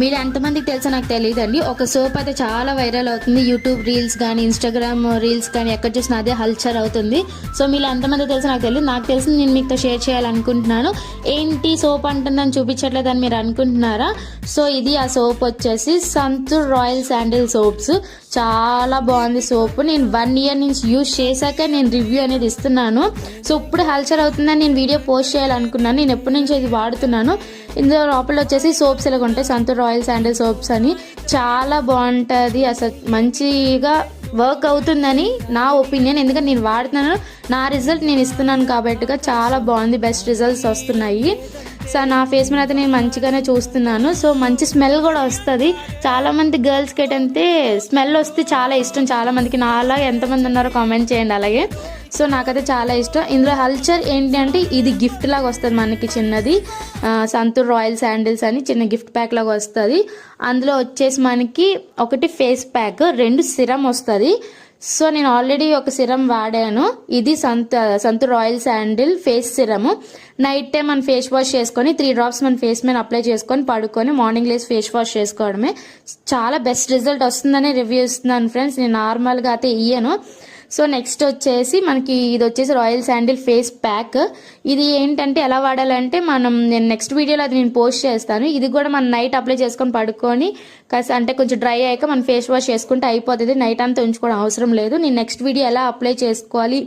మీరు ఎంతమందికి తెలుసో నాకు తెలియదండి. ఒక సోప్ అయితే చాలా వైరల్ అవుతుంది. యూట్యూబ్ రీల్స్ కానీ ఇన్స్టాగ్రామ్ రీల్స్ కానీ ఎక్కడ చూసినా అదే హల్చర్ అవుతుంది. సో మీరు ఎంతమంది తెలుసో నాకు తెలియదు. నాకు తెలిసి నేను మీతో షేర్ చేయాలనుకుంటున్నాను. ఏంటి సోప్ అంటుందని చూపించట్లేదని మీరు అనుకుంటున్నారా? సో ఇది ఆ సోప్ వచ్చేసి సంతూర్ రాయల్ శాండిల్ సోప్స్. చాలా బాగుంది సోప్. నేను 1 year నుంచి యూజ్ చేశాక నేను రివ్యూ అనేది ఇస్తున్నాను. సో ఇప్పుడు హల్చర్ అవుతుందని నేను వీడియో పోస్ట్ చేయాలనుకున్నాను. నేను ఎప్పటి నుంచి ఇది వాడుతున్నాను. ఇందులో లోపల వచ్చేసి సోప్స్ ఇలా ఉంటాయి, సంతూర్ రాయల్ శాండిల్ సోప్స్ అని. చాలా బాగుంటుంది, అసలు మంచిగా వర్క్ అవుతుందని నా ఒపీనియన్. ఎందుకంటే నేను వాడుతున్నాను, నా రిజల్ట్ నేను ఇస్తున్నాను కాబట్టిగా చాలా బాగుంది, బెస్ట్ రిజల్ట్స్ వస్తున్నాయి. సో నా ఫేస్ మీద అయితే నేను మంచిగానే చూస్తున్నాను. సో మంచి స్మెల్ కూడా వస్తుంది. చాలామంది గర్ల్స్కి ఏంటంటే స్మెల్ వస్తే చాలా ఇష్టం. చాలామందికి నాలా ఎంతమంది ఉన్నారో కామెంట్ చేయండి అలాగే. సో నాకైతే చాలా ఇష్టం. ఇందులో హల్చర్ ఏంటి అంటే ఇది గిఫ్ట్ లాగా వస్తుంది మనకి, చిన్నది సంతూర్ రాయల్ శాండిల్స్ అని చిన్న గిఫ్ట్ ప్యాక్ లాగా వస్తుంది. అందులో వచ్చేసి మనకి ఒకటి ఫేస్ ప్యాక్, 2 సిరం వస్తుంది. సో నేను ఆల్రెడీ ఒక సిరం వాడాను. ఇది Santoor royal sandal face సిరము. Night time మనం ఫేస్ వాష్ చేసుకొని 3 drops మన ఫేస్ మీద అప్లై చేసుకొని పడుకొని మార్నింగ్ లేసి ఫేస్ వాష్ చేసుకోవడమే. చాలా బెస్ట్ రిజల్ట్ వస్తుందని రివ్యూ ఇస్తున్నాను ఫ్రెండ్స్. నేను నార్మల్గా అయితే ఇయ్యను. సో నెక్స్ట్ వచ్చేసి మనకి ఇది వచ్చేసి రాయల్ శాండిల్ ఫేస్ ప్యాక్. ఇది ఏంటంటే ఎలా వాడాలంటే నేను నెక్స్ట్ వీడియోలో అది నేను పోస్ట్ చేస్తాను. ఇది కూడా మనం నైట్ అప్లై చేసుకొని పడుకొని అంటే కొంచెం డ్రై అయ్యాక మనం ఫేస్ వాష్ చేసుకుంటే అయిపోతుంది. నైట్ అంతా ఉంచుకోవడం అవసరం లేదు. నేను నెక్స్ట్ వీడియో ఎలా అప్లై చేసుకోవాలి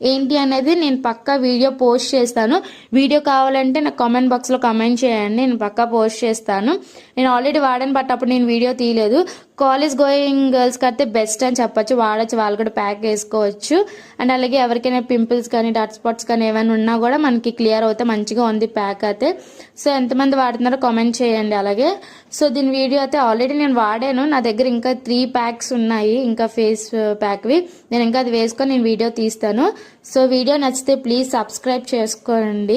ఏంటి అనేది నేను పక్కా వీడియో పోస్ట్ చేస్తాను. వీడియో కావాలంటే నాకు కామెంట్ బాక్స్లో కామెంట్ చేయండి, నేను పక్కా పోస్ట్ చేస్తాను. నేను ఆల్రెడీ వాడాను, బట్ అప్పుడు నేను వీడియో తీయలేదు. కాలేజ్ గోయింగ్ గర్ల్స్కి అయితే బెస్ట్ అని చెప్పొచ్చు, వాడచ్చు, వాళ్ళు కూడా ప్యాక్ వేసుకోవచ్చు. అండ్ అలాగే ఎవరికైనా పింపుల్స్ కానీ డార్క్ స్పాట్స్ కానీ ఏమైనా ఉన్నా కూడా మనకి క్లియర్ అవుతే మంచిగా ఉంది ప్యాక్ అయితే. సో ఎంతమంది వాడుతున్నారో కామెంట్ చేయండి అలాగే. సో దీని వీడియో అయితే ఆల్రెడీ నేను వాడాను. నా దగ్గర ఇంకా 3 packs ఉన్నాయి, ఇంకా ఫేస్ ప్యాక్వి. నేను ఇంకా అది వేసుకొని నేను వీడియో తీస్తాను. సో వీడియో నచ్చితే ప్లీజ్ సబ్స్క్రైబ్ చేసుకోండి.